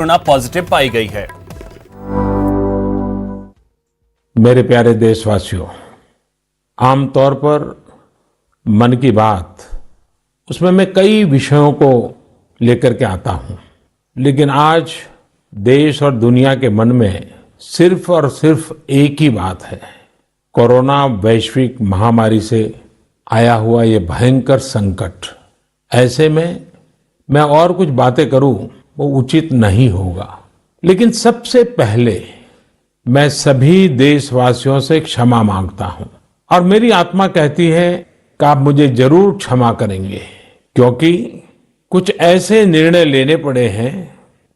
Corona positive पाई गई है। मेरे प्यारे देशवासियों, आमतौर पर मन की बात उसमें मैं कई विषयों को लेकर के आता हूं, लेकिन आज देश और दुनिया के मन में सिर्फ और सिर्फ एक ही बात है। कोरोना वैश्विक महामारी से आया हुआ ये भयंकर संकट। ऐसे में मैं और कुछ बातें करूं वो उचित नहीं होगा, लेकिन सबसे पहले मैं सभी देशवासियों से क्षमा मांगता हूं और मेरी आत्मा कहती है कि आप मुझे जरूर क्षमा करेंगे, क्योंकि कुछ ऐसे निर्णय लेने पड़े हैं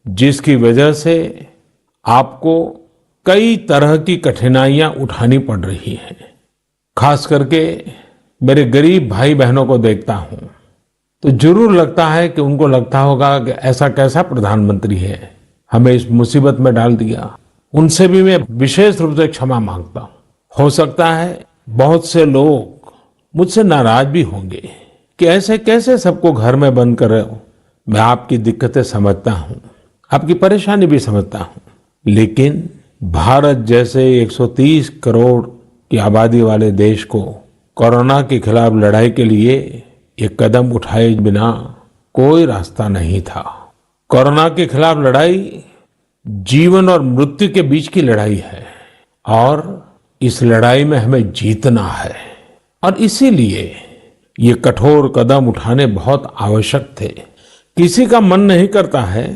जिसकी वजह से आपको कई तरह की कठिनाइयां उठानी पड़ रही हैं। खास करके मेरे गरीब भाई बहनों को देखता हूं तो जरूर लगता है कि उनको लगता होगा कि ऐसा कैसा प्रधानमंत्री है, हमें इस मुसीबत में डाल दिया। उनसे भी मैं विशेष रूप से क्षमा मांगता हूं। हो सकता है बहुत से लोग मुझसे नाराज भी होंगे कि ऐसे कैसे सबको घर में बंद कर रहे हो। मैं आपकी दिक्कतें समझता हूं, आपकी परेशानी भी समझता हूं, लेकिन भारत जैसे 130 करोड़ की आबादी वाले देश को कोरोना के खिलाफ लड़ाई के लिए एक कदम उठाए बिना कोई रास्ता नहीं था। कोरोना के खिलाफ लड़ाई जीवन और मृत्यु के बीच की लड़ाई है और इस लड़ाई में हमें जीतना है, और इसीलिए ये कठोर कदम उठाने बहुत आवश्यक थे। किसी का मन नहीं करता है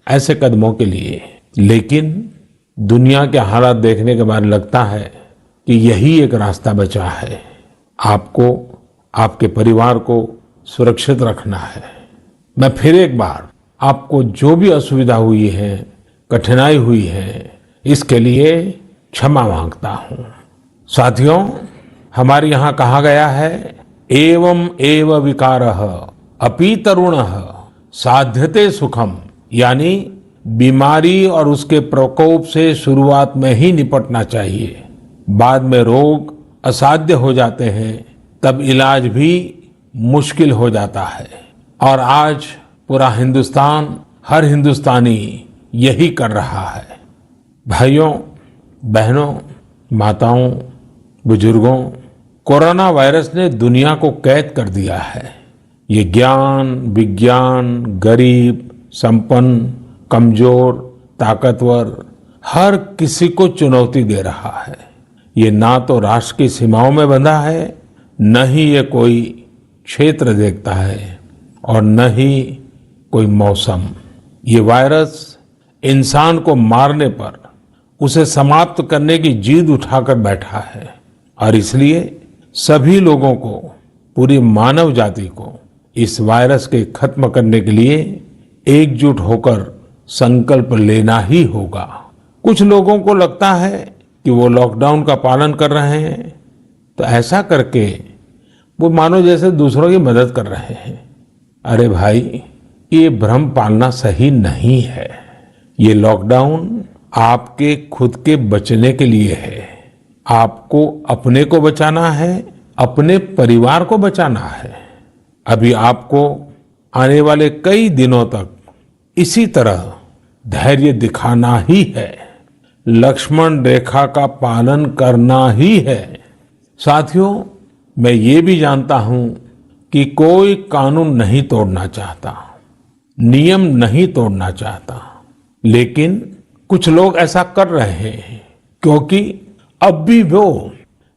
ऐसे कदमों के लिए, लेकिन दुनिया के हालात देखने के बाद लगता है कि यही एक रास्ता बचा है। आपको, आपके परिवार को सुरक्षित रखना है। मैं फिर एक बार आपको जो भी असुविधा हुई है, कठिनाई हुई है, इसके लिए क्षमा मांगता हूं। साथियों, हमारे यहां कहा गया है, एवं एव विकारः अपि तरुणः साध्यते सुखम, यानी बीमारी और उसके प्रकोप से शुरुआत में ही निपटना चाहिए। बाद में रोग असाध्य हो जाते हैं, तब इलाज भी मुश्किल हो जाता है। और आज पूरा हिंदुस्तान, हर हिंदुस्तानी यही कर रहा है। भाइयों, बहनों, माताओं, बुजुर्गों, कोरोना वायरस ने दुनिया को कैद कर दिया है। ये ज्ञान, विज्ञान, गरीब, संपन्न, कमजोर, ताकतवर, हर किसी को चुनौती दे रहा है। ये ना तो राष्ट्र की सीमाओं में बंधा है, न ही ये कोई क्षेत्र देखता है, और न ही कोई मौसम। ये वायरस इंसान को मारने पर, उसे समाप्त करने की जिद उठाकर बैठा है, और इसलिए सभी लोगों को, पूरी मानव जाति को इस वायरस के खत्म करने के लिए एकजुट होकर संकल्प लेना ही होगा। कुछ लोगों को लगता है कि वो लॉकडाउन का पालन कर रहे हैं, तो ऐसा करके वो मानो जैसे दूसरों की मदद कर रहे हैं। अरे भाई, ये भ्रम पालना सही नहीं है। ये लॉकडाउन आपके खुद के बचने के लिए है। आपको अपने को बचाना है, अपने परिवार को बचाना है। अभी आपको आने वाले कई दिनों तक इसी तरह धैर्य दिखाना ही है, लक्ष्मण रेखा का पालन करना ही है। साथियों, मैं ये भी जानता हूं कि कोई कानून नहीं तोड़ना चाहता, नियम नहीं तोड़ना चाहता, लेकिन कुछ लोग ऐसा कर रहे हैं क्योंकि अब भी वो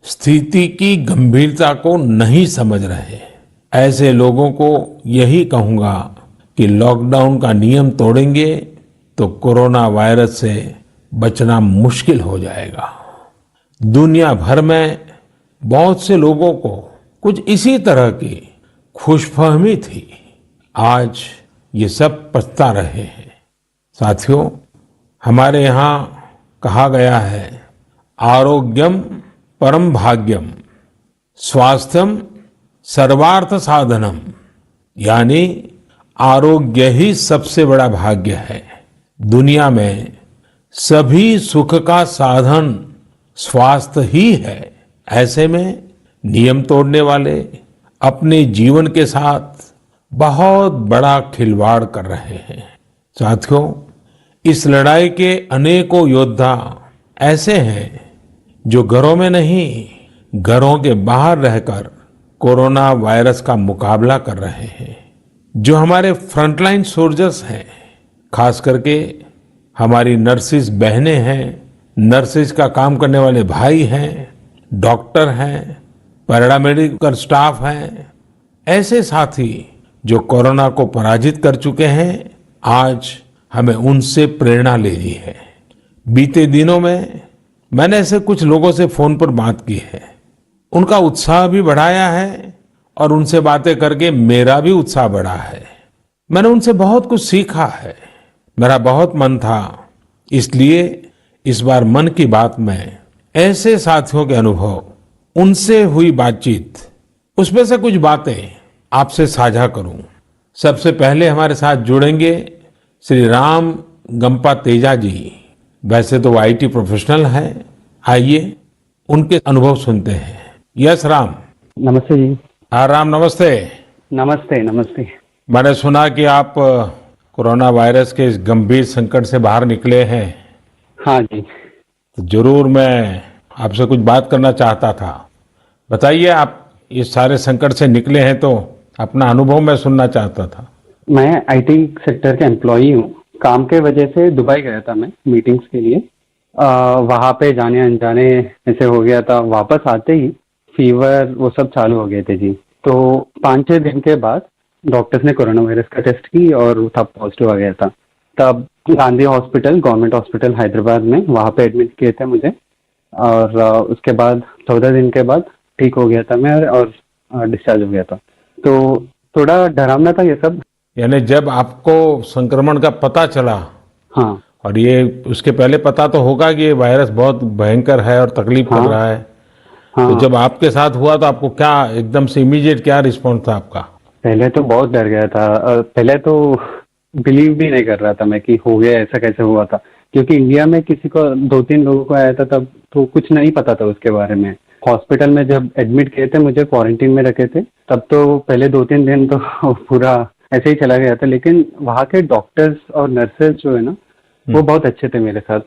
स्थिति की गंभीरता को नहीं समझ रहे। ऐसे लोगों को यही कहूंगा कि लॉकडाउन का नियम तोड़ेंगे तो कोरोना वायरस से बचना मुश्किल हो जाएगा। दुनिया भर में बहुत से लोगों को कुछ इसी तरह की खुशफहमी थी। आज ये सब पछता रहे हैं। साथियों, हमारे यहाँ कहा गया है, आरोग्यम परम भाग्यम स्वास्थ्यम सर्वार्थ साधनम, यानी आरोग्य ही सबसे बड़ा भाग्य है। दुनिया में सभी सुख का साधन स्वास्थ्य ही है। ऐसे में नियम तोड़ने वाले अपने जीवन के साथ बहुत बड़ा खिलवाड़ कर रहे हैं। साथियों, इस लड़ाई के अनेकों योद्धा ऐसे हैं जो घरों में नहीं, घरों के बाहर रहकर कोरोना वायरस का मुकाबला कर रहे हैं। जो हमारे फ्रंटलाइन सोल्जर्स हैं, खास करके हमारी नर्सिस बहनें हैं, नर्सिस का काम करने वाले भाई हैं, डॉक्टर हैं, पैरामेडिकल स्टाफ हैं, ऐसे साथी जो कोरोना को पराजित कर चुके हैं, आज हमें उनसे प्रेरणा लेनी है। बीते दिनों में मैंने ऐसे कुछ लोगों से फोन पर बात की है, उनका उत्साह भी बढ़ाया है और उनसे बातें करके मेरा भी उत्साह बढ़ा है। मैंने उनसे बहुत कुछ सीखा है, मेरा बहुत मन था, इसलिए इस बार मन की बात में ऐसे साथियों के अनुभव, उनसे हुई बातचीत, उसमें से कुछ बातें आपसे साझा करूं। सबसे पहले हमारे साथ जुड़ेंगे श्री राम गंपा तेजा जी। वैसे तो वो आईटी प्रोफेशनल हैं, आइए उनके अनुभव सुनते हैं। यस राम। नमस्ते जी। हाँ राम, नमस्ते। नमस्ते नमस्ते। मैंने सुना कि आप कोरोना वायरस के इस गंभीर संकट से बाहर निकले हैं। हाँ जी। तो जरूर मैं आपसे कुछ बात करना चाहता था। बताइए, आप इस सारे संकट से निकले हैं तो अपना अनुभव मैं सुनना चाहता था। मैं आईटी सेक्टर के एम्प्लॉई हूँ। काम के वजह से दुबई गया था मैं मीटिंग्स के लिए। वहाँ पे जाने अनजाने ऐसे हो गया था। वापस आते ही फीवर वो सब चालू हो गए थे जी। तो 5-6 दिन के बाद डॉक्टर्स ने कोरोना वायरस का टेस्ट की और तब पॉजिटिव आ गया था। तब Gandhi hospital, government hospital Hyderabad में, वहाँ पे एडमिट किए थे मुझे। और उसके बाद 14 दिन के बाद ठीक हो गया था मैं और डिस्चार्ज हो गया था। तो थोड़ा डरावना था ये सब। यानी जब आपको संक्रमण का पता चला, हाँ, और ये उसके पहले पता तो होगा कि ये वायरस बहुत भयंकर है और तकलीफ कर रहा है, हाँ। तो जब आपके साथ हुआ तो आपको क्या एकदम से इमीडिएट क्या रिस्पॉन्स था आपका? पहले तो बहुत डर गया था। पहले तो बिलीव भी नहीं कर रहा था मैं कि हो गया, ऐसा कैसे हुआ था। क्योंकि इंडिया में किसी को 2-3 लोगों को आया था तब तो कुछ नहीं पता था उसके बारे में। हॉस्पिटल में जब एडमिट किए थे, मुझे क्वारंटीन में रखे थे, तब तो पहले 2-3 दिन तो पूरा ऐसे ही चला गया था। लेकिन वहाँ के डॉक्टर्स और नर्सेज जो है ना, वो बहुत अच्छे थे मेरे साथ।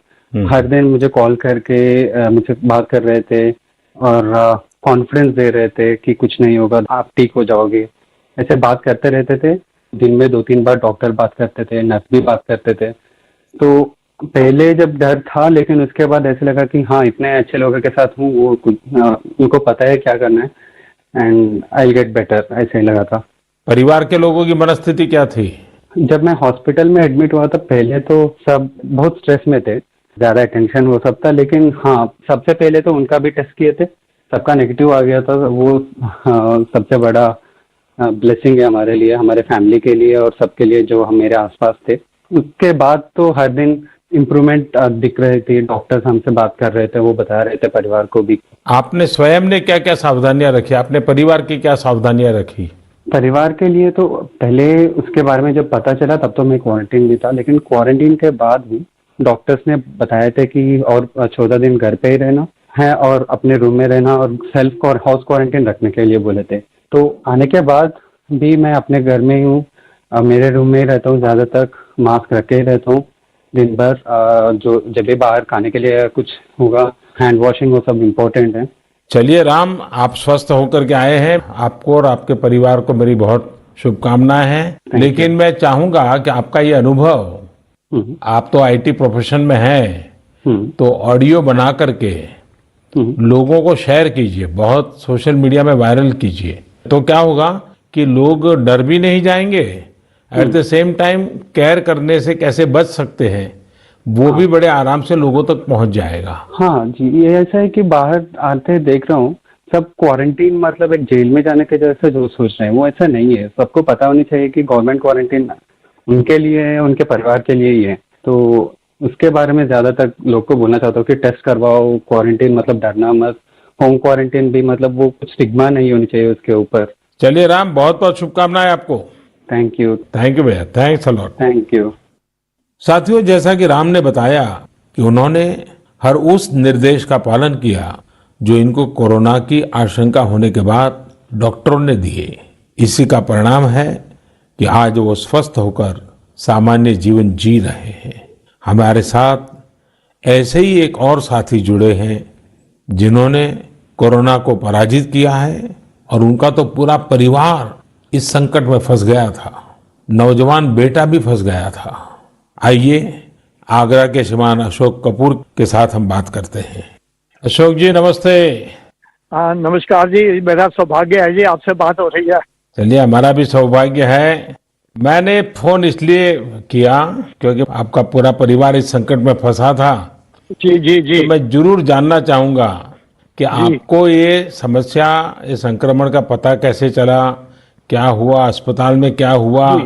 हर दिन मुझे कॉल करके मुझसे बात कर रहे थे और कॉन्फिडेंस दे रहे थे कि कुछ नहीं होगा, आप ठीक हो जाओगे, ऐसे बात करते रहते थे। दिन में 2-3 बार डॉक्टर बात करते थे, नर्स भी बात करते थे। तो पहले जब डर था, लेकिन उसके बाद ऐसे लगा कि हाँ, इतने अच्छे लोगों के साथ हूँ, वो कुछ उनको पता है क्या करना है and I will get better, ऐसे ही लगा था। परिवार के लोगों की मनस्थिति क्या थी? जब मैं हॉस्पिटल में एडमिट हुआ था, पहले तो सब बहुत स्ट्रेस में थे, ज़्यादा टेंशन वो सब था। लेकिन हाँ, सबसे पहले तो उनका भी टेस्ट किए थे, सबका नेगेटिव आ गया था। वो सबसे बड़ा ब्लेसिंग है हमारे लिए, हमारे फैमिली के लिए और सबके लिए जो हम मेरे आसपास थे। उसके बाद तो हर दिन इम्प्रूवमेंट दिख रही थी। डॉक्टर्स हमसे बात कर रहे थे, वो बता रहे थे परिवार को भी। आपने स्वयं ने क्या क्या सावधानियां रखी, आपने परिवार की क्या सावधानियां रखी? परिवार के लिए तो पहले उसके बारे में जब पता चला तब तो मैं क्वारंटीन भी था, लेकिन क्वारंटीन के बाद भी डॉक्टर्स ने बताया था कि और 14 दिन घर पे ही रहना है और अपने रूम में रहना और सेल्फ और हाउस क्वारंटीन रखने के लिए बोले थे। तो आने के बाद भी मैं अपने घर में ही हूँ, मेरे रूम में ही रहता हूँ, ज़्यादातर मास्क रख के ही रहता हूँ दिन भर। जो जब भी बाहर खाने के लिए कुछ होगा, हैंड वॉशिंग, वो सब इम्पोर्टेंट है। चलिए राम, आप स्वस्थ होकर के आए हैं, आपको और आपके परिवार को मेरी बहुत शुभकामनाएं हैं। लेकिन मैं चाहूंगा कि आपका ये अनुभव, आप तो आईटी प्रोफेशन में हैं, तो ऑडियो बना करके लोगों को शेयर कीजिए, बहुत सोशल मीडिया में वायरल कीजिए। तो क्या होगा कि लोग डर भी नहीं जाएंगे, at the same time care करने से कैसे बच सकते हैं वो भी बड़े आराम से लोगों तक पहुंच जाएगा। हाँ जी, ये ऐसा है कि बाहर आते देख रहा हूँ सब क्वारंटीन मतलब एक जेल में जाने के जैसे जो सोच रहे हैं, वो ऐसा नहीं है। सबको पता होनी चाहिए कि गवर्नमेंट क्वारंटीन उनके लिए है, उनके परिवार के लिए ही है। तो उसके बारे में ज्यादातर लोग को बोलना चाहता हूँ कि टेस्ट करवाओ, क्वारंटीन मतलब डरना मत, होम क्वारंटीन भी मतलब वो कुछ स्टिग्मा नहीं होनी चाहिए उसके ऊपर। चलिए राम, बहुत बहुत शुभकामनाएं आपको। Thank you. थैंक यू भैया, thanks a lot. Thank you. साथियों, जैसा कि राम ने बताया कि उन्होंने हर उस निर्देश का पालन किया जो इनको कोरोना की आशंका होने के बाद डॉक्टरों ने दिए। इसी का परिणाम है कि आज वो स्वस्थ होकर सामान्य जीवन जी रहे हैं। हमारे साथ ऐसे ही एक और साथी जुड़े हैं जिन्होंने कोरोना को पराजित किया है और उनका तो पूरा परिवार इस संकट में फंस गया था। नौजवान बेटा भी फंस गया था। आइए आगरा के श्रीमान अशोक कपूर के साथ हम बात करते हैं। अशोक जी नमस्ते। हाँ नमस्कार जी, मेरा सौभाग्य है जी आपसे बात हो रही है। चलिए हमारा भी सौभाग्य है। मैंने फोन इसलिए किया क्योंकि आपका पूरा परिवार इस संकट में फंसा था। जी जी जी। तो मैं जरूर जानना चाहूंगा कि आपको ये समस्या, ये संक्रमण का पता कैसे चला, क्या हुआ, अस्पताल में क्या हुआ,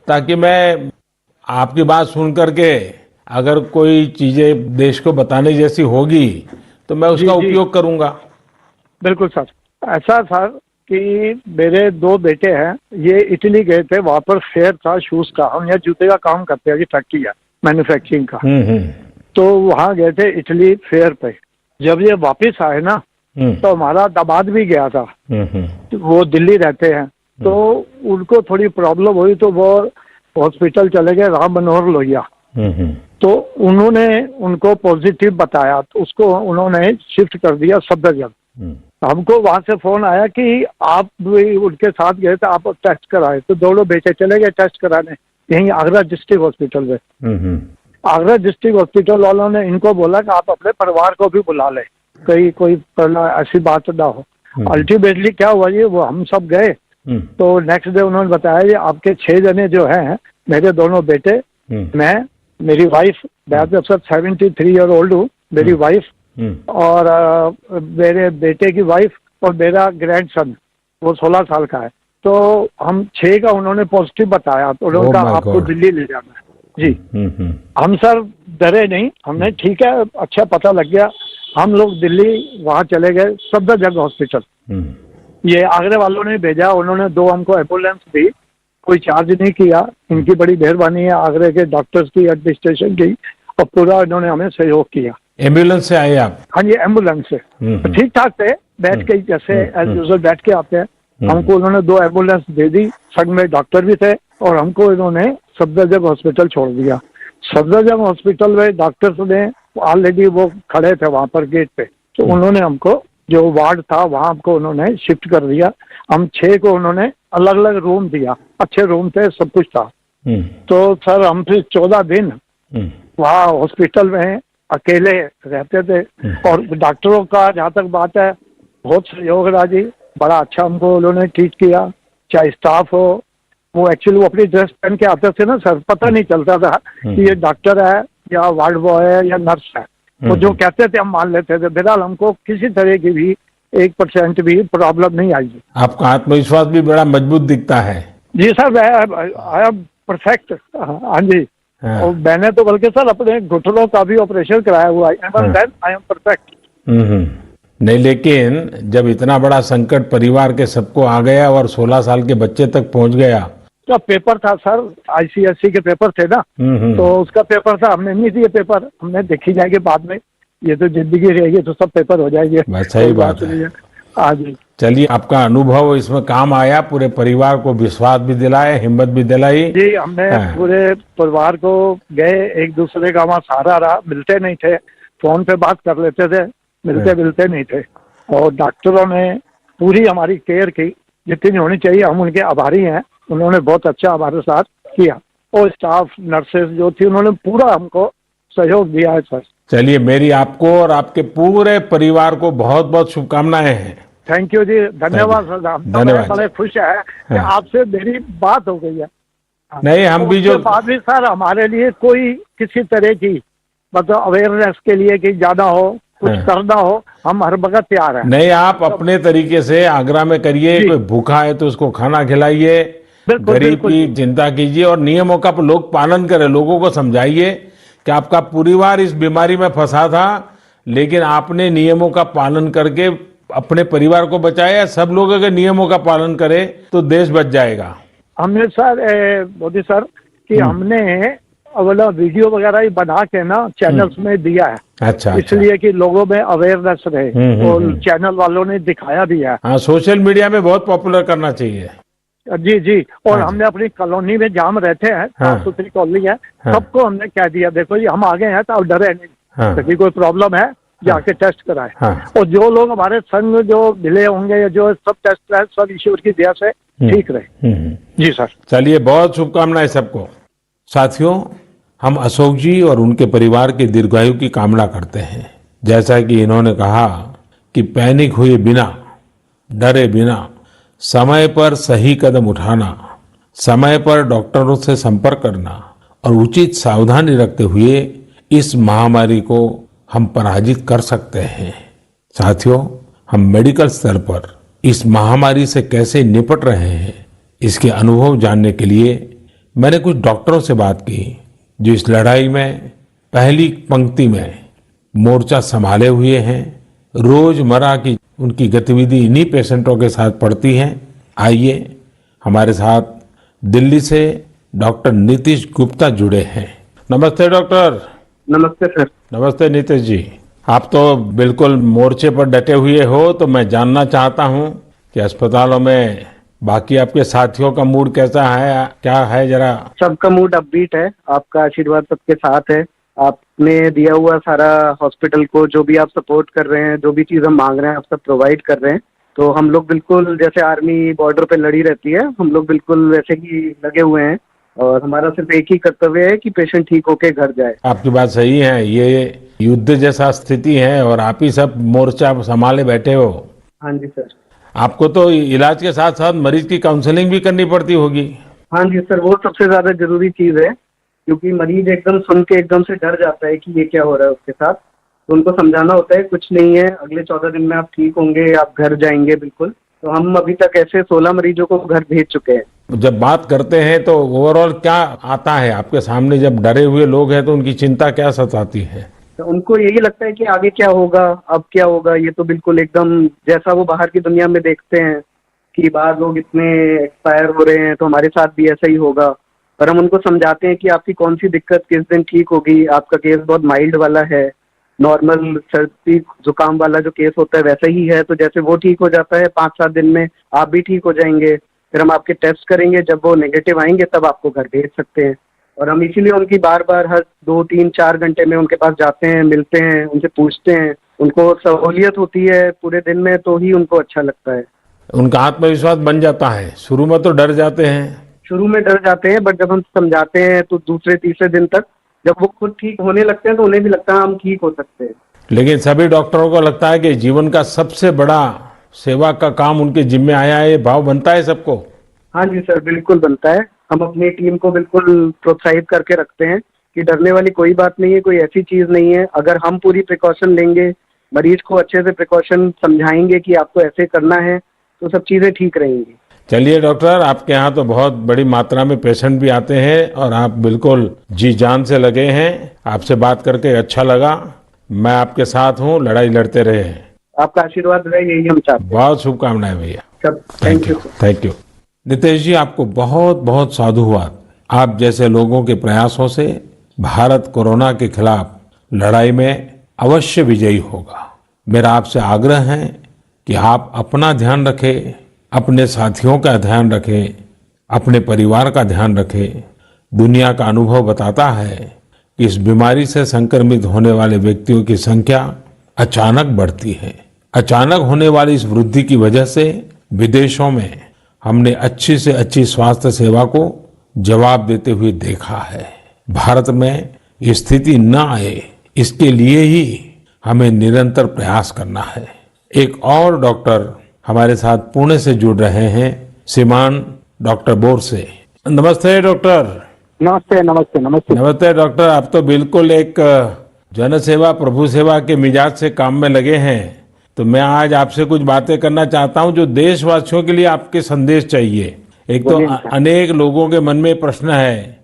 ताकि मैं आपकी बात सुन करके अगर कोई चीजें देश को बताने जैसी होगी तो मैं उसका उपयोग करूंगा। बिल्कुल सर। ऐसा सर कि मेरे 2 बेटे हैं, ये इटली गए थे, वहाँ पर फेयर था शूज का। हम यहाँ जूते का काम करते हैं जी, फैक्ट्री है मैन्युफैक्चरिंग का। तो वहाँ गए थे इटली फेयर पे। जब ये वापस आए ना तो हमारा दामाद भी गया था, तो वो दिल्ली रहते हैं। तो उनको थोड़ी प्रॉब्लम हुई तो वो हॉस्पिटल चले गए राम मनोहर लोहिया। तो उन्होंने उनको पॉजिटिव बताया तो उसको उन्होंने शिफ्ट कर दिया सफदरजंग। हमको वहां से फोन आया कि आप भी उनके साथ गए थे, आप टेस्ट कराए। तो दोनों बेटे चले गए टेस्ट कराने यहीं आगरा डिस्ट्रिक्ट हॉस्पिटल में। आगरा डिस्ट्रिक्ट हॉस्पिटल वालों ने इनको बोला कि आप अपने परिवार को भी बुला ले, कहीं कोई ऐसी बात ना हो। अल्टीमेटली क्या हुआ ये, वो हम सब गए तो नेक्स्ट डे उन्होंने बताया ये आपके 6 जने जो हैं, मेरे दोनों बेटे, मैं, मेरी वाइफ, मैं जब सब 73 ईयर ओल्ड हूँ, मेरी वाइफ और मेरे बेटे की वाइफ और मेरा ग्रैंडसन वो 16 साल का है। तो हम 6 का उन्होंने पॉजिटिव बताया तो उन्होंने कहा आपको दिल्ली ले जाना है जी। हम सर डरे नहीं, हमने ठीक है अच्छा पता लग गया। हम लोग दिल्ली वहाँ चले गए सफदरजंग हॉस्पिटल। ये आगरे वालों ने भेजा, उन्होंने 2 हमको एम्बुलेंस दी, कोई चार्ज नहीं किया। इनकी बड़ी मेहरबानी है आगरे के डॉक्टर्स की, एडमिनिस्ट्रेशन की, और पूरा इन्होंने हमें सहयोग किया। एम्बुलेंस से आए आप? हाँ जी एम्बुलेंस से। ठीक ठाक थे, बैठ के जैसे एज यूजुअल बैठ के आते हैं। हमको उन्होंने 2 एम्बुलेंस दे दी, संग में डॉक्टर भी थे, और हमको इन्होंने सफदरजंग हॉस्पिटल छोड़ दिया। सफदरजंग हॉस्पिटल में डॉक्टर्स ने ऑलरेडी वो खड़े थे वहां पर गेट पे, तो उन्होंने हमको जो वार्ड था वहां हमको उन्होंने शिफ्ट कर दिया। हम 6 को उन्होंने अलग अलग रूम दिया, अच्छे रूम थे, सब कुछ था। तो सर हम फिर 14 दिन वहाँ हॉस्पिटल में अकेले रहते थे। और डॉक्टरों का जहाँ तक बात है बहुत सहयोग रहा जी, बड़ा अच्छा हमको उन्होंने ट्रीट किया। चाहे स्टाफ हो, वो एक्चुअली वो अपनी ड्रेस पहन के आते थे ना सर, पता नहीं चलता था कि ये डॉक्टर है या वार्ड बॉय है या नर्स है। तो जो कहते थे हम मान लेते थे। फिलहाल हमको किसी तरह की भी 1% भी प्रॉब्लम नहीं आई। आपका आत्मविश्वास भी बड़ा मजबूत दिखता है। जी सर, आई एम परफेक्ट। हाँ जी। और मैंने तो बल्कि सर अपने घुटनों का भी ऑपरेशन कराया हुआ है। I am perfect. नहीं, लेकिन जब इतना बड़ा संकट परिवार के सबको आ गया और 16 साल के बच्चे तक पहुंच गया, तो पेपर था सर, ICSE के पेपर थे ना, तो उसका पेपर था। हमने नहीं दिए पेपर, हमने देखी जाएगी बाद में, ये तो जिंदगी रहेगी तो सब पेपर हो जाएंगे। सही बात है। हाँ जी। चलिए, आपका अनुभव इसमें काम आया, पूरे परिवार को विश्वास भी दिलाया, हिम्मत भी दिलाई जी। हमने पूरे परिवार को गए, एक दूसरे का वहाँ सहारा रहा। मिलते नहीं थे, फोन पे बात कर लेते थे, मिलते नहीं थे। और डॉक्टरों ने पूरी हमारी केयर की जितनी होनी चाहिए, हम उनके आभारी हैं। उन्होंने बहुत अच्छा हमारे साथ किया, और स्टाफ नर्सेज जो थी उन्होंने पूरा हमको सहयोग दिया है सर। चलिए, मेरी आपको और आपके पूरे परिवार को बहुत बहुत शुभकामनाएं हैं। थैंक यू जी, धन्यवाद सर। धन्यवाद। बड़े खुश है कि आपसे मेरी बात हो गई है। नहीं, हम भी जो बाद भी सर हमारे लिए कोई किसी तरह की मतलब अवेयरनेस के लिए कि जाना हो, कुछ करना हो, हम हर वक्त तैयार हैं। नहीं, आप अपने तरीके से आगरा में करिए। कोई भूखा है तो उसको खाना खिलाइए, गरीब की चिंता कीजिए, और नियमों का लोग पालन करें। लोगों को समझाइए कि आपका परिवार इस बीमारी में फंसा था, लेकिन आपने नियमों का पालन करके अपने परिवार को बचाया। सब लोग अगर नियमों का पालन करें तो देश बच जाएगा। हमने सर मोदी सर कि हमने अगला वीडियो वगैरह ही बना के ना चैनल्स में दिया है। अच्छा। इसलिए कि लोगों में अवेयरनेस रहे, और चैनल वालों ने दिखाया भी है। हाँ, सोशल मीडिया में बहुत पॉपुलर करना चाहिए। जी जी। और हाँ हमने अपनी कॉलोनी में जहाँ हम रहते हैं, हाँ। साफ सुथरी कॉलोनी है, हाँ। सबको हमने कह दिया देखो जी हम आ गए हैं तो अब डरे नहीं, हाँ। कभी कोई प्रॉब्लम है जाके टेस्ट कराए। हाँ। और जो लोग हमारे संग जो मिले होंगे या जो सब टेस्ट कराए, सब ईश्वर की दया से ठीक रहे। जी सर। चलिए, बहुत शुभकामनाएं सबको। साथियों, हम अशोक जी और उनके परिवार की दीर्घायु की कामना करते हैं। जैसा कि इन्होंने कहा कि पैनिक हुए बिना, डरे बिना समय पर सही कदम उठाना, समय पर डॉक्टरों से संपर्क करना और उचित सावधानी रखते हुए इस महामारी को हम पराजित कर सकते हैं। साथियों, हम मेडिकल स्तर पर इस महामारी से कैसे निपट रहे हैं, इसके अनुभव जानने के लिए मैंने कुछ डॉक्टरों से बात की जो इस लड़ाई में पहली पंक्ति में मोर्चा संभाले हुए हैं। रोजमर्रा की उनकी गतिविधि इन्हीं पेशेंटों के साथ पड़ती है। आइए, हमारे साथ दिल्ली से डॉक्टर नीतीश गुप्ता जुड़े हैं। नमस्ते डॉक्टर। नमस्ते सर। नमस्ते नीतीश जी। आप तो बिल्कुल मोर्चे पर डटे हुए हो, तो मैं जानना चाहता हूं कि अस्पतालों में बाकी आपके साथियों का मूड कैसा है, क्या है जरा। सबका मूड अपबीट है, आपका आशीर्वाद सबके साथ है। आपने दिया हुआ सारा हॉस्पिटल को जो भी आप सपोर्ट कर रहे हैं, जो भी चीज हम मांग रहे हैं, आप सब प्रोवाइड कर रहे हैं। तो हम लोग बिल्कुल जैसे आर्मी बॉर्डर पे लड़ी रहती है, हम लोग बिल्कुल वैसे ही लगे हुए हैं। और हमारा सिर्फ एक ही कर्तव्य है कि पेशेंट ठीक होके घर जाए। आपकी बात सही है, ये युद्ध जैसा स्थिति है और आप ही सब मोर्चा संभाले बैठे हो। हाँ जी सर। आपको तो इलाज के साथ साथ मरीज की काउंसलिंग भी करनी पड़ती होगी। हाँ जी सर, वो सबसे ज्यादा जरूरी चीज है, क्योंकि मरीज एकदम सुन के एकदम से डर जाता है कि ये क्या हो रहा है उसके साथ। तो उनको समझाना होता है कुछ नहीं है, अगले 14 दिन में आप ठीक होंगे, आप घर जाएंगे बिल्कुल। तो हम अभी तक ऐसे 16 मरीजों को घर भेज चुके हैं। जब बात करते हैं तो ओवरऑल क्या आता है आपके सामने? जब डरे हुए लोग हैं तो उनकी चिंता क्या सताती है? तो उनको यही लगता है कि आगे क्या होगा, अब क्या होगा। ये तो बिल्कुल एकदम जैसा वो बाहर की दुनिया में देखते हैं कि बाहर लोग इतने एक्सपायर हो रहे हैं, तो हमारे साथ भी ऐसा ही होगा। पर हम उनको समझाते हैं कि आपकी कौन सी दिक्कत किस दिन ठीक होगी। आपका केस बहुत माइल्ड वाला है, नॉर्मल सर्दी जुकाम वाला जो केस होता है वैसा ही है। तो जैसे वो ठीक हो जाता है 5-7 दिन में, आप भी ठीक हो जाएंगे। फिर हम आपके टेस्ट करेंगे, जब वो नेगेटिव आएंगे तब आपको घर भेज सकते हैं। और हम इसीलिए उनकी बार बार हर 2-3-4 घंटे में उनके पास जाते हैं, मिलते हैं, उनसे पूछते हैं। उनको सहूलियत होती है पूरे दिन में, तो ही उनको अच्छा लगता है। उनका आत्मविश्वास बन जाता है। शुरू में तो डर जाते हैं, शुरू में डर जाते हैं, बट जब हम समझाते हैं तो दूसरे तीसरे दिन तक जब वो खुद ठीक होने लगते हैं तो उन्हें भी लगता है हम ठीक हो सकते हैं। लेकिन सभी डॉक्टरों को लगता है कि जीवन का सबसे बड़ा सेवा का काम उनके जिम्मे आया है। ये भाव बनता है सबको। हाँ जी सर, बिल्कुल बनता है। हम अपनी टीम को बिल्कुल प्रोत्साहित करके रखते हैं कि डरने वाली कोई बात नहीं है, कोई ऐसी चीज नहीं है। अगर हम पूरी प्रिकॉशन लेंगे, मरीज को अच्छे से प्रिकॉशन समझाएंगे कि आपको ऐसे करना है, तो सब चीजें ठीक रहेंगी। चलिए डॉक्टर, आपके यहाँ तो बहुत बड़ी मात्रा में पेशेंट भी आते हैं और आप बिल्कुल जी जान से लगे हैं। आपसे बात करके अच्छा लगा। मैं आपके साथ हूँ, लड़ाई लड़ते रहे। आपका आशीर्वाद रहे, यही हम चाहते हैं। बहुत शुभकामनाएं भैया। सब thank you. Thank you. Nitesh ji, आपको बहुत बहुत साधुवाद। आप जैसे लोगों के प्रयासों से भारत कोरोना के खिलाफ लड़ाई में अवश्य विजयी होगा। मेरा आपसे आग्रह है कि आप अपना ध्यान रखें, अपने साथियों का ध्यान रखें, अपने परिवार का ध्यान रखें। दुनिया का अनुभव बताता है कि इस बीमारी से संक्रमित होने वाले व्यक्तियों की संख्या अचानक बढ़ती है। अचानक होने वाली इस वृद्धि की वजह से विदेशों में हमने अच्छी से अच्छी स्वास्थ्य सेवा को जवाब देते हुए देखा है। भारत में ये स्थिति न आए, इसके लिए ही हमें निरंतर प्रयास करना है। एक और डॉक्टर हमारे साथ पुणे से जुड़ रहे हैं, श्रीमान डॉक्टर बोरसे। नमस्ते डॉक्टर। नमस्ते नमस्ते नमस्ते। नमस्ते डॉक्टर। आप तो बिल्कुल एक जन सेवा प्रभु सेवा के मिजाज से काम में लगे हैं। तो मैं आज आपसे कुछ बातें करना चाहता हूं जो देशवासियों के लिए आपके संदेश चाहिए। एक तो अनेक लोगों के मन में प्रश्न है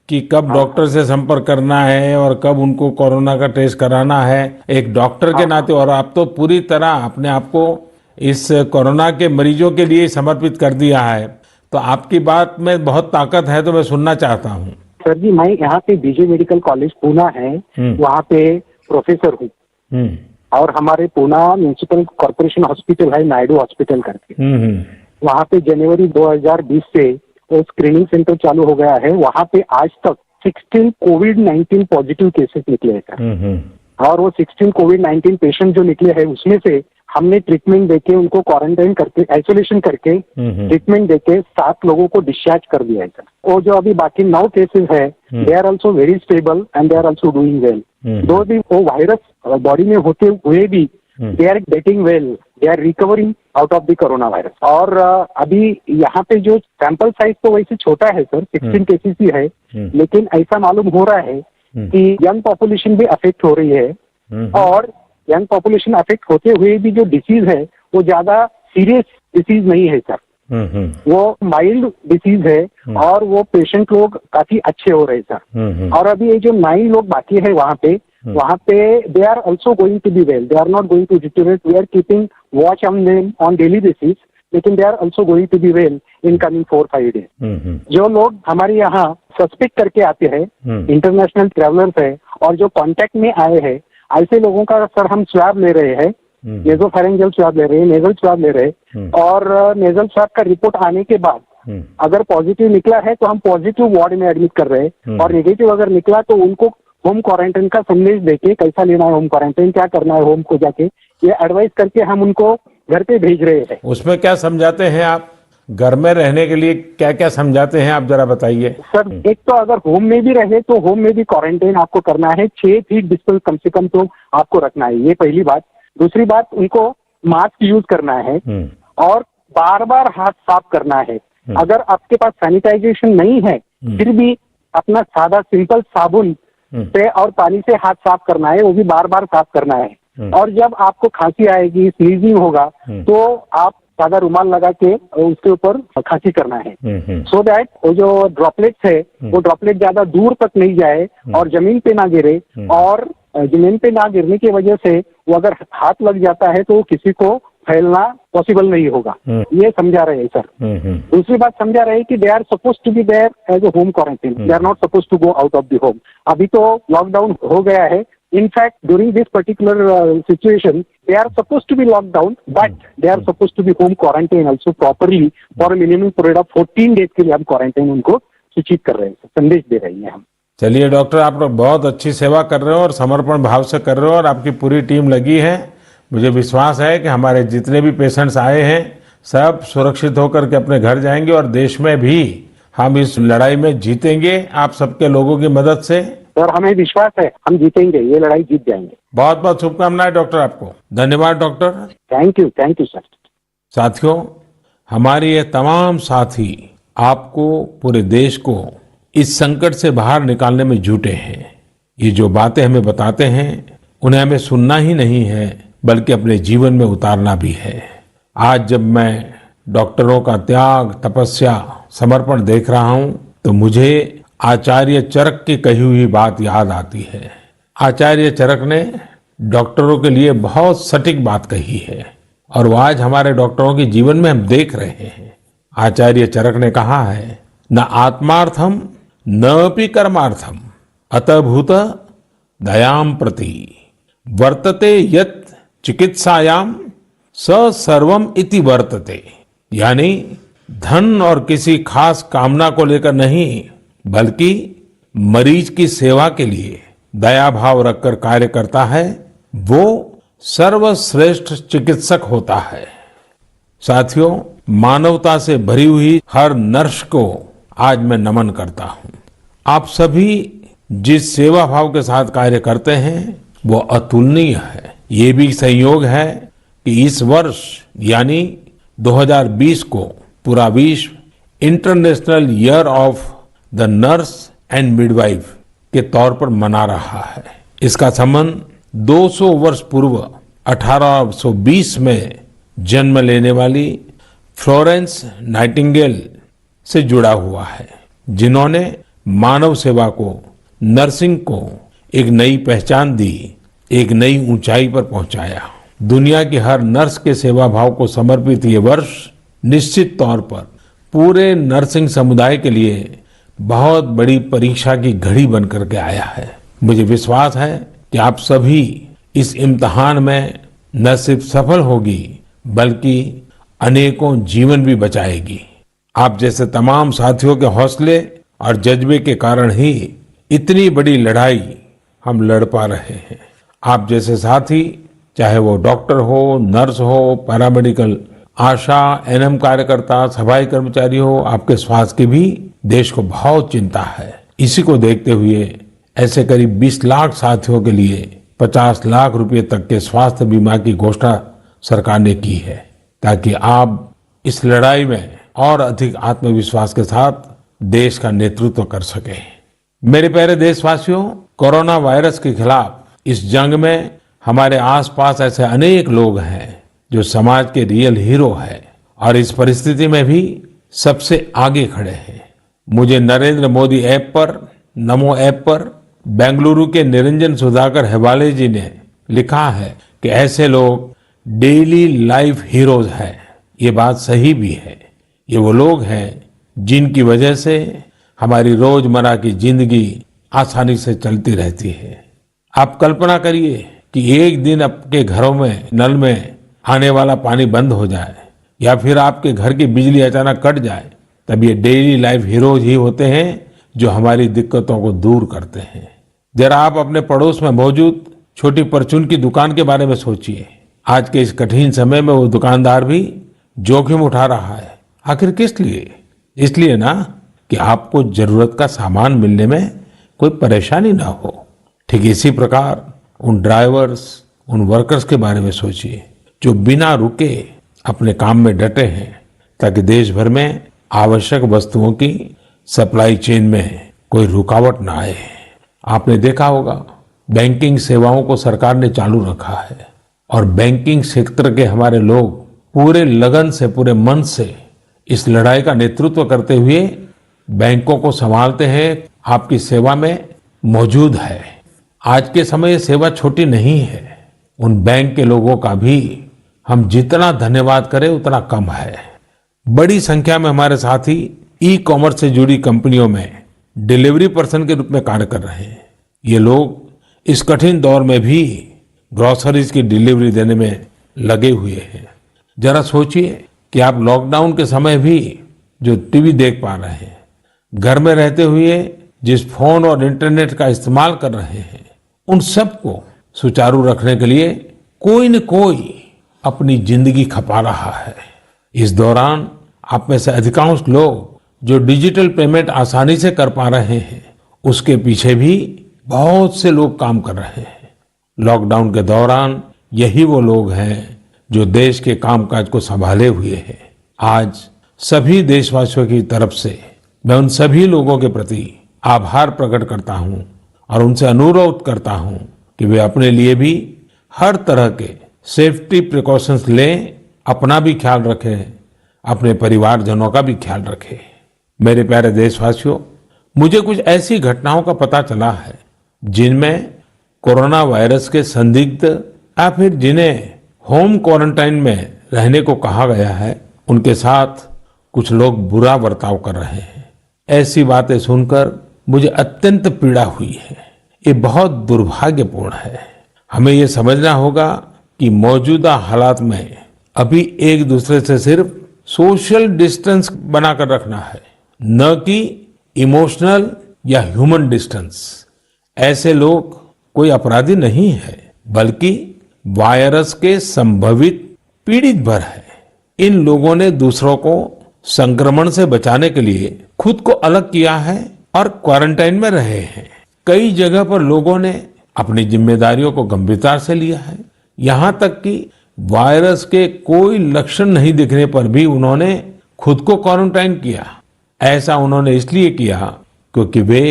कि कब डॉक्टर से संपर्क करना है और कब उनको कोरोना का टेस्ट कराना है। एक डॉक्टर के नाते, और आप तो पूरी तरह अपने आप को इस कोरोना के मरीजों के लिए समर्पित कर दिया है। तो आपकी बात में बहुत ताकत है, तो मैं सुनना चाहता हूँ। सर जी, मैं यहाँ पे बीजे मेडिकल कॉलेज पूना है, वहाँ पे प्रोफेसर हूँ। और हमारे पूना म्यूनिसिपल कॉर्पोरेशन हॉस्पिटल है, नायडू हॉस्पिटल करके। वहाँ पे जनवरी 2020 से वो स्क्रीनिंग सेंटर चालू हो गया है। वहाँ पे आज तक 16 कोविड-19 पॉजिटिव केसेस निकले हैं सर। और वो 16 कोविड-19 पेशेंट जो निकले हैं उसमें से हमने ट्रीटमेंट देके उनको क्वारंटाइन करके आइसोलेशन करके ट्रीटमेंट देके 7 लोगों को डिस्चार्ज कर दिया है सर। और जो अभी बाकी 9 केसेस है they are also very stable and they are also doing well. Though भी वो वायरस बॉडी में होते हुए भी they are getting well, they are recovering out of the corona virus. और अभी यहाँ पे जो सैंपल साइज तो वैसे छोटा है सर, 16 केसेस ही है, लेकिन ऐसा मालूम हो रहा है कि यंग पॉपुलेशन भी अफेक्ट हो रही है और यंग पॉपुलेशन अफेक्ट होते हुए भी जो डिसीज है वो ज्यादा सीरियस डिसीज नहीं है सर, वो माइल्ड डिसीज है और वो पेशेंट लोग काफी अच्छे हो रहे सर। और अभी ये जो 9 लोग बाकी है वहाँ पे they are also going to be well, they are not going to deteriorate, we are keeping watch on them on daily basis, लेकिन they are also going to be well in coming 4-5 days. जो लोग हमारे यहाँ suspect करके आते हैं, international travellers है और जो कॉन्टेक्ट में आए हैं, ऐसे लोगों का सर हम स्वैब ले रहे हैं, नेजोफेरेंजियल स्वैब ले रहे हैं, नेजल स्वैब ले रहे हैं और नेजल स्वैब का रिपोर्ट आने के बाद अगर पॉजिटिव निकला है तो हम पॉजिटिव वार्ड में एडमिट कर रहे हैं और नेगेटिव अगर निकला तो उनको होम क्वारंटाइन का संदेश देके कैसा लेना है होम क्वारंटाइन, क्या करना है होम को जाके, ये एडवाइस करके हम उनको घर पे भेज रहे हैं। उसमें क्या समझाते हैं आप? घर में रहने के लिए क्या क्या समझाते हैं आप जरा बताइए सर। एक तो अगर होम में भी रहे तो होम में भी क्वारंटाइन आपको करना है, 6 फीट डिस्टेंस कम से कम तो आपको रखना है, ये पहली बात। दूसरी बात, उनको मास्क यूज करना है और बार बार हाथ साफ करना है। अगर आपके पास सैनिटाइजेशन नहीं है फिर भी अपना सादा सिंपल साबुन से और पानी से हाथ साफ करना है, वो भी बार बार साफ करना है। और जब आपको खांसी आएगी, स्नीजिंग होगा तो आप सादा रुमाल लगा के उसके ऊपर खांसी करना है, सो दैट वो जो ड्रॉपलेट्स है वो ड्रॉपलेट ज्यादा दूर तक नहीं जाए और जमीन पे ना गिरे, और जमीन पे ना गिरने की वजह से वो अगर हाथ लग जाता है तो किसी को फैलना पॉसिबल नहीं होगा, ये समझा रहे हैं सर। दूसरी बात समझा रहे हैं कि they are suppose to be there as a home quarantine, they are not suppose to go out of the home. अभी तो लॉकडाउन हो गया है, in fact during this particular situation they are supposed to be locked down but they are supposed to be home quarantine also properly for a minimum period of 14 days के लिए हम quarantine उनको सूचित कर रहे हैं, संदेश दे रहे हैं हम। चलिए डॉक्टर, आप लोग बहुत अच्छी सेवा कर रहे हो और समर्पण भाव से कर रहे हो और आपकी पूरी टीम लगी है। मुझे विश्वास है कि हमारे जितने भी पेशेंट्स आए हैं सब सुरक्षित होकर के अपने घर जाएंगे और देश में भी हम इस लड़ाई में जीतेंगे आप सबके लोगों की मदद से। सर हमें विश्वास है हम जीतेंगे, ये लड़ाई जीत जाएंगे। बहुत बहुत शुभकामनाएं डॉक्टर आपको। धन्यवाद डॉक्टर। Thank you sir. साथियों, हमारे ये तमाम साथी आपको, पूरे देश को इस संकट से बाहर निकालने में जुटे हैं। ये जो बातें हमें बताते हैं उन्हें हमें सुनना ही नहीं है बल्कि अपने जीवन में उतारना भी है। आज जब मैं डॉक्टरों का त्याग, तपस्या, समर्पण देख रहा हूं तो मुझे आचार्य चरक की कही हुई बात याद आती है। आचार्य चरक ने डॉक्टरों के लिए बहुत सटीक बात कही है और वो आज हमारे डॉक्टरों के जीवन में हम देख रहे हैं। आचार्य चरक ने कहा है, न आत्मार्थम न अपि कर्मार्थम अतभूत दयाम प्रति वर्तते यत् चिकित्सायाम स सर्वम इति वर्तते। यानी धन और किसी खास कामना को लेकर नहीं बल्कि मरीज की सेवा के लिए दया भाव रखकर कार्य करता है, वो सर्वश्रेष्ठ चिकित्सक होता है। साथियों, मानवता से भरी हुई हर नर्स को आज मैं नमन करता हूं। आप सभी जिस सेवा भाव के साथ कार्य करते हैं वो अतुलनीय है। ये भी संयोग है कि इस वर्ष यानी 2020 को पूरा विश्व international year of the nurse and midwife के तौर पर मना रहा है। इसका संबंध 200 वर्ष पूर्व 1820 में जन्म लेने वाली फ्लोरेंस नाइटिंगेल से जुड़ा हुआ है, जिन्होंने मानव सेवा को, नर्सिंग को एक नई पहचान दी, एक नई ऊंचाई पर पहुंचाया। दुनिया की हर नर्स के सेवा भाव को समर्पित ये वर्ष निश्चित तौर पर पूरे नर्सिंग समुदाय के लिए बहुत बड़ी परीक्षा की घड़ी बन करके आया है। मुझे विश्वास है कि आप सभी इस इम्तिहान में न सिर्फ सफल होगी बल्कि अनेकों जीवन भी बचाएगी। आप जैसे तमाम साथियों के हौसले और जज्बे के कारण ही इतनी बड़ी लड़ाई हम लड़ पा रहे हैं। आप जैसे साथी, चाहे वो डॉक्टर हो, नर्स हो, पैरामेडिकल, आशा, एनएम कार्यकर्ता, सफाई कर्मचारी हो, आपके स्वास्थ्य की भी देश को बहुत चिंता है। इसी को देखते हुए ऐसे करीब 20 लाख साथियों के लिए 50 लाख रुपए तक के स्वास्थ्य बीमा की घोषणा सरकार ने की है, ताकि आप इस लड़ाई में और अधिक आत्मविश्वास के साथ देश का नेतृत्व कर सके। मेरे प्यारे देशवासियों, कोरोना वायरस के खिलाफ इस जंग में हमारे आसपास ऐसे अनेक लोग हैं जो समाज के रियल हीरो हैं और इस परिस्थिति में भी सबसे आगे खड़े हैं। मुझे नरेंद्र मोदी ऐप पर, नमो ऐप पर बेंगलुरु के निरंजन सुधाकर हेबाले जी ने लिखा है कि ऐसे लोग डेली लाइफ हीरोज हैं। ये बात सही भी है। ये वो लोग हैं जिनकी वजह से हमारी रोजमर्रा की जिंदगी आसानी से चलती रहती है। आप कल्पना करिए कि एक दिन आपके घरों में नल में आने वाला पानी बंद हो जाए या फिर आपके घर की बिजली अचानक कट जाए, तब ये डेली लाइफ हीरोज ही होते हैं जो हमारी दिक्कतों को दूर करते हैं। जरा आप अपने पड़ोस में मौजूद छोटी परचून की दुकान के बारे में सोचिए। आज के इस कठिन समय में वो दुकानदार भी जोखिम उठा रहा है। आखिर किस लिए? इसलिए ना कि आपको जरूरत का सामान मिलने में कोई परेशानी ना हो। ठीक इसी प्रकार उन ड्राइवर्स, उन वर्कर्स के बारे में सोचिए जो बिना रुके अपने काम में डटे हैं, ताकि देश भर में आवश्यक वस्तुओं की सप्लाई चेन में कोई रुकावट ना आए। आपने देखा होगा बैंकिंग सेवाओं को सरकार ने चालू रखा है और बैंकिंग सेक्टर के हमारे लोग पूरे लगन से, पूरे मन से इस लड़ाई का नेतृत्व करते हुए बैंकों को संभालते हैं, आपकी सेवा में मौजूद है। आज के समय ये सेवा छोटी नहीं है। उन बैंक के लोगों का भी हम जितना धन्यवाद करें उतना कम है। बड़ी संख्या में हमारे साथी ई कॉमर्स से जुड़ी कंपनियों में डिलीवरी पर्सन के रूप में कार्य कर रहे हैं। ये लोग इस कठिन दौर में भी ग्रोसरीज की डिलीवरी देने में लगे हुए हैं। जरा सोचिए कि आप लॉकडाउन के समय भी जो टीवी देख पा रहे हैं, घर में रहते हुए जिस फोन और इंटरनेट का इस्तेमाल कर रहे हैं, उन सबको सुचारू रखने के लिए कोई न कोई अपनी जिंदगी खपा रहा है। इस दौरान आप में से अधिकांश लोग जो डिजिटल पेमेंट आसानी से कर पा रहे हैं, उसके पीछे भी बहुत से लोग काम कर रहे हैं। लॉकडाउन के दौरान यही वो लोग हैं जो देश के कामकाज को संभाले हुए हैं। आज सभी देशवासियों की तरफ से मैं उन सभी लोगों के प्रति आभार प्रकट करता हूं और उनसे अनुरोध करता हूं कि वे अपने लिए भी हर तरह के सेफ्टी प्रिकॉशंस लें, अपना भी ख्याल रखें, अपने परिवारजनों का भी ख्याल रखें। मेरे प्यारे देशवासियों, मुझे कुछ ऐसी घटनाओं का पता चला है जिनमें कोरोना वायरस के संदिग्ध या फिर जिन्हें होम क्वारंटाइन में रहने को कहा गया है, उनके साथ कुछ लोग बुरा बर्ताव कर रहे हैं। ऐसी बातें सुनकर मुझे अत्यंत पीड़ा हुई है। ये बहुत दुर्भाग्यपूर्ण है। हमें ये समझना होगा कि मौजूदा हालात में अभी एक दूसरे से सिर्फ सोशल डिस्टेंस बनाकर रखना है, न कि इमोशनल या ह्यूमन डिस्टेंस। ऐसे लोग कोई अपराधी नहीं है, बल्कि वायरस के संभवित पीड़ित भर है। इन लोगों ने दूसरों को संक्रमण से बचाने के लिए खुद को अलग किया है और क्वारंटाइन में रहे हैं। कई जगह पर लोगों ने अपनी जिम्मेदारियों को गंभीरता से लिया है। यहां तक कि वायरस के कोई लक्षण नहीं दिखने पर भी उन्होंने खुद को क्वारंटाइन किया। ऐसा उन्होंने इसलिए किया क्योंकि वे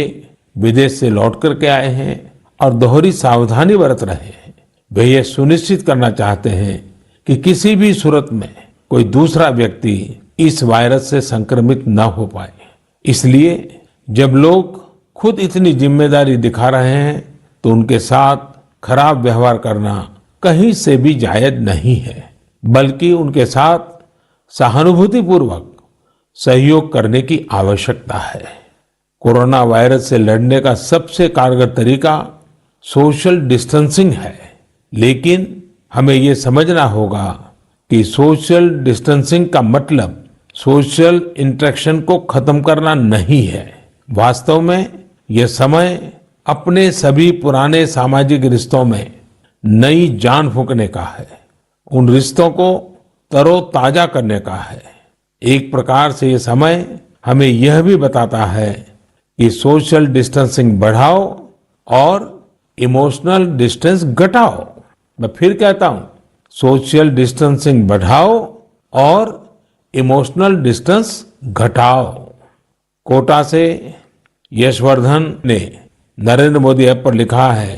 विदेश से लौट करके आए हैं और दोहरी सावधानी बरत रहे हैं। वे ये सुनिश्चित करना चाहते हैं कि किसी भी सूरत में कोई दूसरा व्यक्ति इस वायरस से संक्रमित न हो पाए। इसलिए जब लोग खुद इतनी जिम्मेदारी दिखा रहे हैं तो उनके साथ खराब व्यवहार करना कहीं से भी जायज नहीं है, बल्कि उनके साथ सहानुभूतिपूर्वक सहयोग करने की आवश्यकता है। कोरोना वायरस से लड़ने का सबसे कारगर तरीका सोशल डिस्टेंसिंग है, लेकिन हमें ये समझना होगा कि कि सोशल डिस्टेंसिंग का मतलब सोशल इंटरेक्शन को खत्म करना नहीं है। वास्तव में यह समय अपने सभी पुराने सामाजिक रिश्तों में नई जान फूंकने का है, उन रिश्तों को तरोताजा करने का है। एक प्रकार से ये समय हमें यह भी बताता है कि सोशल डिस्टेंसिंग बढ़ाओ और इमोशनल डिस्टेंस घटाओ। मैं फिर कहता हूं, सोशल डिस्टेंसिंग बढ़ाओ और इमोशनल डिस्टेंस घटाओ। कोटा से यशवर्धन ने नरेंद्र मोदी ऐप पर लिखा है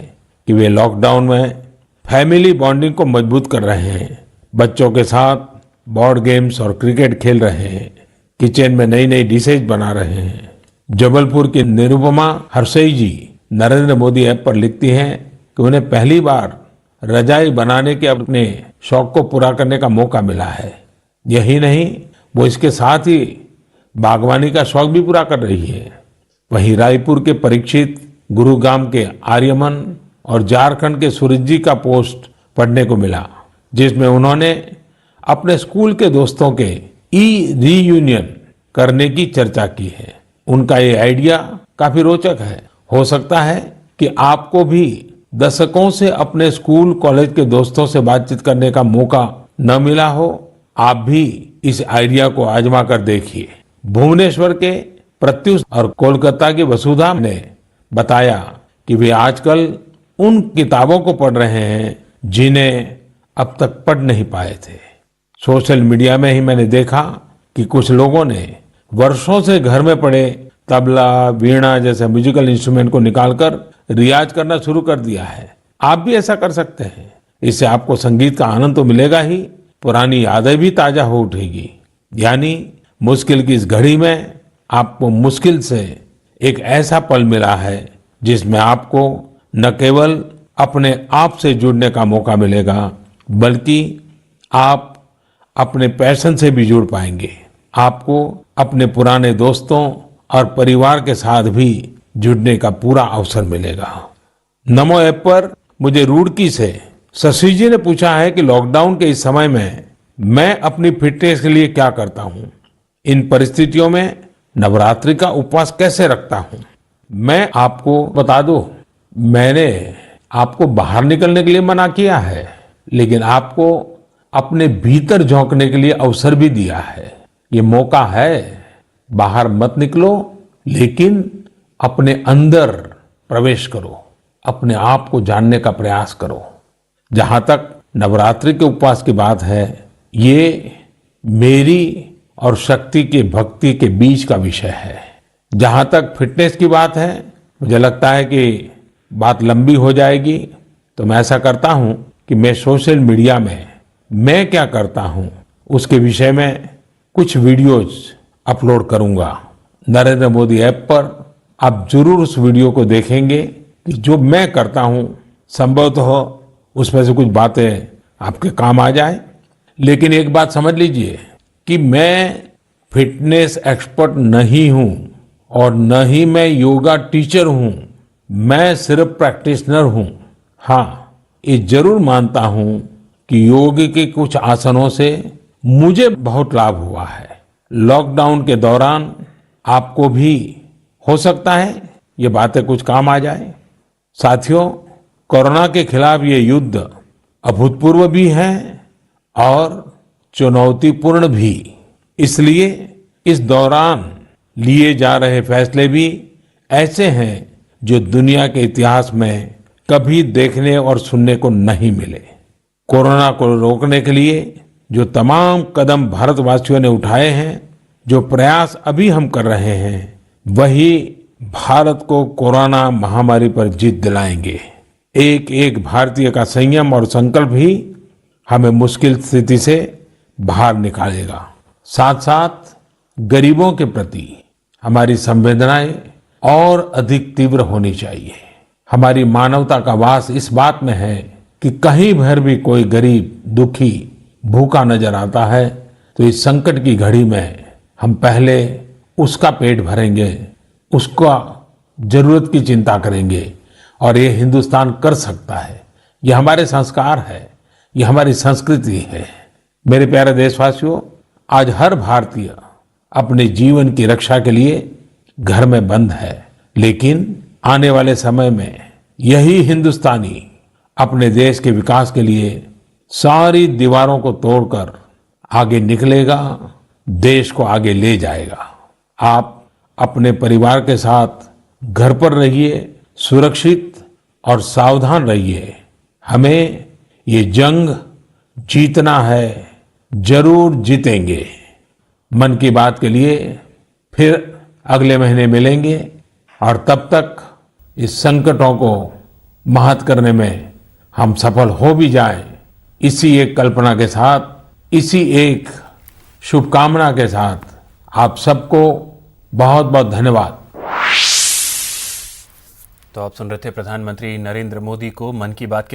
कि वे लॉकडाउन में फैमिली बॉन्डिंग को मजबूत कर रहे हैं, बच्चों के साथ बोर्ड गेम्स और क्रिकेट खेल रहे हैं, किचन में नई नई डिशेज बना रहे हैं। जबलपुर की निरुपमा हरसई जी नरेंद्र मोदी ऐप पर लिखती हैं कि उन्हें पहली बार रजाई बनाने के अपने शौक को पूरा करने का मौका मिला है। यही नहीं, वो इसके साथ ही बागवानी का शौक भी पूरा कर रही है। वहीं रायपुर के परीक्षित, गुरुग्राम के आर्यमन और झारखंड के सूरज जी का पोस्ट पढ़ने को मिला, जिसमें उन्होंने अपने स्कूल के दोस्तों के रीयूनियन करने की चर्चा की है। उनका ये आइडिया काफी रोचक है। हो सकता है कि आपको भी दशकों से अपने स्कूल कॉलेज के दोस्तों से बातचीत करने का मौका न मिला हो। आप भी इस आइडिया को आजमा कर देखिए। भुवनेश्वर के प्रत्युष और कोलकाता की वसुधा ने बताया कि वे आजकल उन किताबों को पढ़ रहे हैं जिन्हें अब तक पढ़ नहीं पाए थे। सोशल मीडिया में ही मैंने देखा कि कुछ लोगों ने वर्षों से घर में पड़े तबला, वीणा जैसे म्यूजिकल इंस्ट्रूमेंट को निकालकर रियाज करना शुरू कर दिया है। आप भी ऐसा कर सकते हैं। इससे आपको संगीत का आनंद तो मिलेगा ही, पुरानी यादें भी ताजा हो उठेगी। यानी मुश्किल की इस घड़ी में आपको मुश्किल से एक ऐसा पल मिला है जिसमें आपको न केवल अपने आप से जुड़ने का मौका मिलेगा, बल्कि आप अपने पैशन से भी जुड़ पाएंगे। आपको अपने पुराने दोस्तों और परिवार के साथ भी जुड़ने का पूरा अवसर मिलेगा। नमो ऐप पर मुझे रुड़की से शशि जी ने पूछा है कि लॉकडाउन के इस समय में मैं अपनी फिटनेस के लिए क्या करता हूं, इन परिस्थितियों में नवरात्रि का उपवास कैसे रखता हूं। मैं आपको बता दूं, मैंने आपको बाहर निकलने के लिए मना किया है, लेकिन आपको अपने भीतर झांकने के लिए अवसर भी दिया है। ये मौका है, बाहर मत निकलो, लेकिन अपने अंदर प्रवेश करो, अपने आप को जानने का प्रयास करो। जहां तक नवरात्रि के उपवास की बात है, ये मेरी और शक्ति के भक्ति के बीच का विषय है। जहां तक फिटनेस की बात है, मुझे लगता है कि बात लंबी हो जाएगी, तो मैं ऐसा करता हूं कि मैं सोशल मीडिया में मैं क्या करता हूं उसके विषय में कुछ वीडियोज अपलोड करूंगा। नरेंद्र मोदी ऐप पर आप जरूर उस वीडियो को देखेंगे कि जो मैं करता हूं, संभवतः उसमें से कुछ बातें आपके काम आ जाए। लेकिन एक बात समझ लीजिए कि मैं फिटनेस एक्सपर्ट नहीं हूं और न ही मैं योगा टीचर हूं, मैं सिर्फ प्रैक्टिशनर हूं। हाँ, ये जरूर मानता हूं कि योग के कुछ आसनों से मुझे बहुत लाभ हुआ है। लॉकडाउन के दौरान आपको भी हो सकता है ये बातें कुछ काम आ जाए। साथियों, कोरोना के खिलाफ ये युद्ध अभूतपूर्व भी है और चुनौतीपूर्ण भी। इसलिए इस दौरान लिए जा रहे फैसले भी ऐसे हैं जो दुनिया के इतिहास में कभी देखने और सुनने को नहीं मिले। कोरोना को रोकने के लिए जो तमाम कदम भारतवासियों ने उठाए हैं, जो प्रयास अभी हम कर रहे हैं, वही भारत को कोरोना महामारी पर जीत दिलाएंगे। एक एक भारतीय का संयम और संकल्प ही हमें मुश्किल स्थिति से बाहर निकालेगा। साथ साथ गरीबों के प्रति हमारी संवेदनाएं और अधिक तीव्र होनी चाहिए। हमारी मानवता का वास इस बात में है कि कहीं भर भी कोई गरीब, दुखी, भूखा नजर आता है तो इस संकट की घड़ी में हम पहले उसका पेट भरेंगे, उसका जरूरत की चिंता करेंगे। और ये हिंदुस्तान कर सकता है। ये हमारे संस्कार है, ये हमारी संस्कृति है। मेरे प्यारे देशवासियों, आज हर भारतीय अपने जीवन की रक्षा के लिए घर में बंद है, लेकिन आने वाले समय में यही हिंदुस्तानी अपने देश के विकास के लिए सारी दीवारों को तोड़कर आगे निकलेगा, देश को आगे ले जाएगा। आप अपने परिवार के साथ घर पर रहिए, सुरक्षित और सावधान रहिए। हमें ये जंग जीतना है, जरूर जीतेंगे। मन की बात के लिए फिर अगले महीने मिलेंगे और तब तक इस संकटों को मात करने में हम सफल हो भी जाएं, इसी एक कल्पना के साथ, इसी एक शुभकामना के साथ आप सबको बहुत बहुत धन्यवाद। तो आप सुन रहे थे प्रधानमंत्री नरेंद्र मोदी को मन की बात के